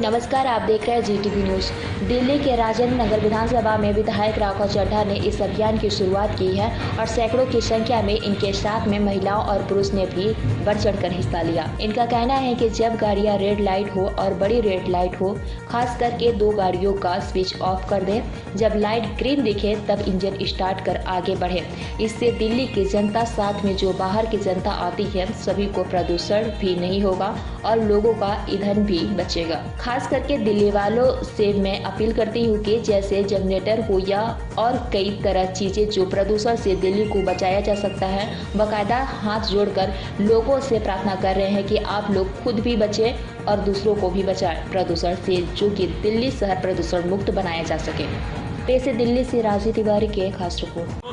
नमस्कार, आप देख रहे हैं जीटीवी न्यूज। दिल्ली के राजेंद्र नगर विधानसभा में विधायक राघव चड्ढा ने इस अभियान की शुरुआत की है और सैकड़ों की संख्या में इनके साथ में महिलाओं और पुरुष ने भी बढ़ चढ़कर हिस्सा लिया। इनका कहना है कि जब गाड़ियां रेड लाइट हो और बड़ी रेड लाइट हो, खास करके 2 गाड़ियों का स्विच ऑफ कर दें। जब लाइट ग्रीन दिखे तब इंजन स्टार्ट कर आगे बढ़े। इससे दिल्ली की जनता, साथ में जो बाहर की जनता आती है, सभी को प्रदूषण भी नहीं होगा और लोगों का ईंधन भी बचेगा। खास करके दिल्ली वालों से मैं अपील करती हूँ कि जैसे जनरेटर हो या और कई तरह चीजें जो प्रदूषण से दिल्ली को बचाया जा सकता है, बाकायदा हाथ जोड़कर लोगों से प्रार्थना कर रहे हैं कि आप लोग खुद भी बचें और दूसरों को भी बचाएं प्रदूषण से, जो कि दिल्ली शहर प्रदूषण मुक्त बनाया जा सके। पैसे दिल्ली से राजू तिवारी के खास रिपोर्ट।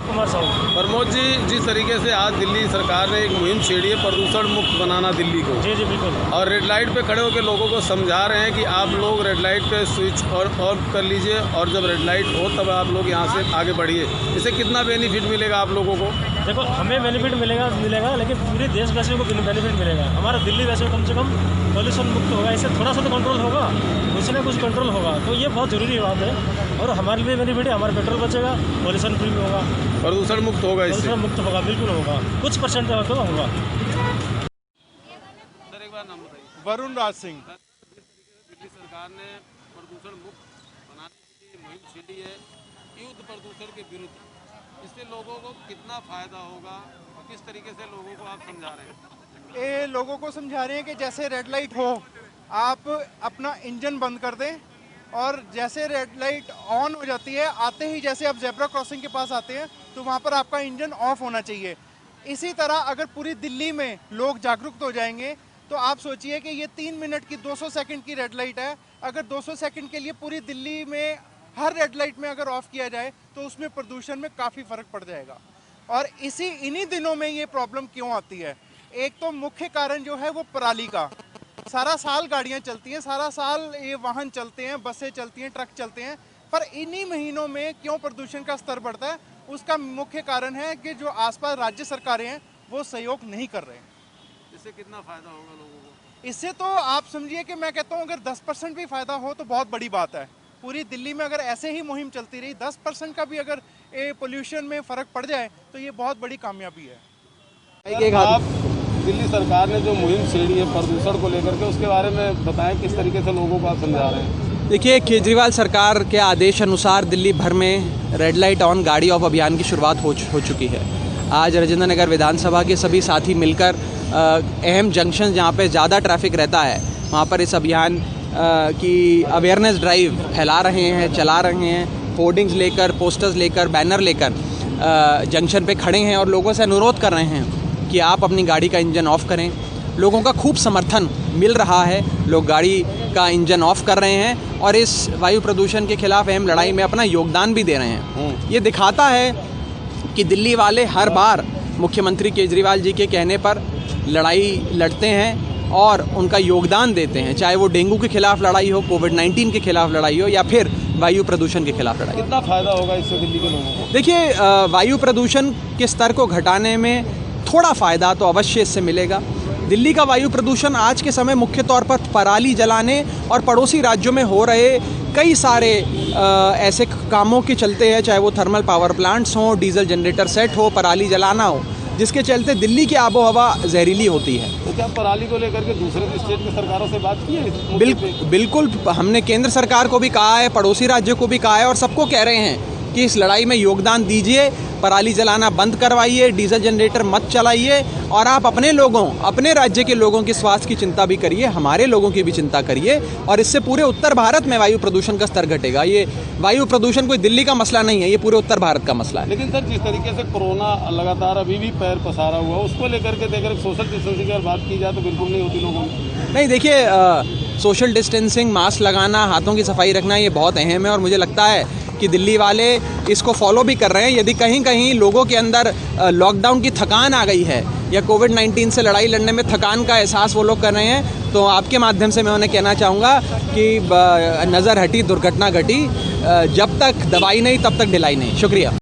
प्रमोद जी, जिस तरीके से आज दिल्ली सरकार ने एक मुहिम छेड़ी है प्रदूषण मुक्त बनाना दिल्ली को, जी बिल्कुल, और रेड लाइट पे खड़े होकर लोगों को समझा रहे हैं कि आप लोग रेड लाइट पे स्विच ऑफ कर लीजिए और जब रेड लाइट हो तब आप लोग यहाँ से आगे बढ़िए। इससे कितना बेनिफिट मिलेगा आप लोगों को? देखो, हमें बेनिफिट मिलेगा लेकिन पूरे देशवासियों को बेनिफिट मिलेगा। हमारा दिल्ली वैसे कम से कम पॉल्यूशन मुक्त होगा, इससे थोड़ा सा तो कंट्रोल होगा, कुछ ना कुछ कंट्रोल होगा, तो ये बहुत ज़रूरी बात है। और हमारे लिए बेनिफिट है, हमारा पेट्रोल बचेगा, पॉल्यूशन फ्री होगा, प्रदूषण मुक्त होगा, इससे प्रदूषण मुक्त होगा, बिल्कुल होगा, कुछ परसेंट तो होगा। सर, एक बार नाम बताइए। वरुण राज सिंह। दिल्ली सरकार ने प्रदूषण मुक्त बनाने की मुहिम छेड़ी है, युद्ध प्रदूषण के विरुद्ध। इससे लोगों को कितना फायदा होगा और किस तरीके से लोगों को आप समझा रहे हैं? ये लोगों को समझा रहे हैं कि जैसे रेड लाइट हो, आप अपना इंजन बंद कर दें और जैसे रेड लाइट ऑन हो जाती है, आते ही जैसे आप जेब्रा क्रॉसिंग के पास आते हैं तो वहाँ पर आपका इंजन ऑफ होना चाहिए। इसी तरह अगर पूरी दिल्ली में लोग जागरूक हो जाएंगे तो आप सोचिए कि ये 3 मिनट की 200 सेकंड की रेड लाइट है, अगर 200 सेकंड के लिए पूरी दिल्ली में हर रेड लाइट में अगर ऑफ किया जाए तो उसमें प्रदूषण में काफ़ी फ़र्क पड़ जाएगा। और इन्हीं दिनों में ये प्रॉब्लम क्यों आती है? एक तो मुख्य कारण जो है वो पराली का। सारा साल गाड़ियाँ चलती हैं, सारा साल ये वाहन चलते हैं, बसें चलती हैं, ट्रक चलते हैं, पर इन्हीं महीनों में क्यों प्रदूषण का स्तर बढ़ता है? उसका मुख्य कारण है कि जो आसपास राज्य सरकारें हैं वो सहयोग नहीं कर रहे हैं। इससे कितना फायदा होगा लोगों को? इससे तो आप समझिए कि मैं कहता हूँ अगर 10% भी फायदा हो तो बहुत बड़ी बात है। पूरी दिल्ली में अगर ऐसे ही मुहिम चलती रही, 10% का भी अगर पोल्यूशन में फ़र्क पड़ जाए तो ये बहुत बड़ी कामयाबी है। आप दिल्ली सरकार ने जो मुहिम छेड़ी है प्रदूषण को लेकर के, उसके बारे में बताएं, किस तरीके से लोगों को आप समझा रहे हैं? देखिए, केजरीवाल सरकार के आदेश अनुसार दिल्ली भर में रेड लाइट ऑन गाड़ी ऑफ अभियान की शुरुआत हो चुकी है। आज राजेंद्र नगर विधानसभा के सभी साथी मिलकर अहम जंक्शन जहाँ पे ज़्यादा ट्रैफिक रहता है वहाँ पर इस अभियान की अवेयरनेस ड्राइव फैला रहे हैं, चला रहे हैं। होर्डिंग्स लेकर, पोस्टर्स लेकर, बैनर लेकर जंक्शन पे खड़े हैं और लोगों से अनुरोध कर रहे हैं कि आप अपनी गाड़ी का इंजन ऑफ़ करें। लोगों का खूब समर्थन मिल रहा है, लोग गाड़ी का इंजन ऑफ़ कर रहे हैं और इस वायु प्रदूषण के खिलाफ अहम लड़ाई में अपना योगदान भी दे रहे हैं। ये दिखाता है कि दिल्ली वाले हर बार मुख्यमंत्री केजरीवाल जी के कहने पर लड़ाई लड़ते हैं और उनका योगदान देते हैं, चाहे वो डेंगू के खिलाफ लड़ाई हो, कोविड-19 के खिलाफ लड़ाई हो या फिर वायु प्रदूषण के खिलाफ लड़ाई। कितना फायदा होगा इससे दिल्ली के लोगों को? देखिए, वायु प्रदूषण के स्तर को घटाने में थोड़ा फ़ायदा तो अवश्य इससे मिलेगा। दिल्ली का वायु प्रदूषण आज के समय मुख्य तौर पर पराली जलाने और पड़ोसी राज्यों में हो रहे कई सारे ऐसे कामों के चलते है, चाहे वो थर्मल पावर प्लांट्स हों, डीजल जनरेटर सेट हो, पराली जलाना हो, जिसके चलते दिल्ली की आबो हवा जहरीली होती है। तो क्या पराली को लेकर के दूसरे स्टेट की सरकारों से बात की है? बिल्कुल, हमने केंद्र सरकार को भी कहा है, पड़ोसी राज्यों को भी कहा है और सबको कह रहे हैं कि इस लड़ाई में योगदान दीजिए, पराली जलाना बंद करवाइए, डीजल जनरेटर मत चलाइए और आप अपने लोगों, अपने राज्य के लोगों के स्वास्थ्य की चिंता भी करिए, हमारे लोगों की भी चिंता करिए और इससे पूरे उत्तर भारत में वायु प्रदूषण का स्तर घटेगा। ये वायु प्रदूषण कोई दिल्ली का मसला नहीं है, ये पूरे उत्तर भारत का मसला है। लेकिन सर, जिस तरीके से कोरोना लगातार अभी भी पैर पसारा हुआ, उसको लेकर के अगर सोशल डिस्टेंसिंग की बात की जाए तो बिल्कुल नहीं होती लोगों में। नहीं, देखिए, सोशल डिस्टेंसिंग, मास्क लगाना, हाथों की सफाई रखना, ये बहुत अहम है और मुझे लगता है कि दिल्ली वाले इसको फॉलो भी कर रहे हैं। यदि कहीं कहीं लोगों के अंदर लॉकडाउन की थकान आ गई है या कोविड-19 से लड़ाई लड़ने में थकान का एहसास वो लोग कर रहे हैं, तो आपके माध्यम से मैं उन्हें कहना चाहूँगा कि नज़र हटी दुर्घटना घटी, जब तक दवाई नहीं तब तक ढिलाई नहीं। शुक्रिया।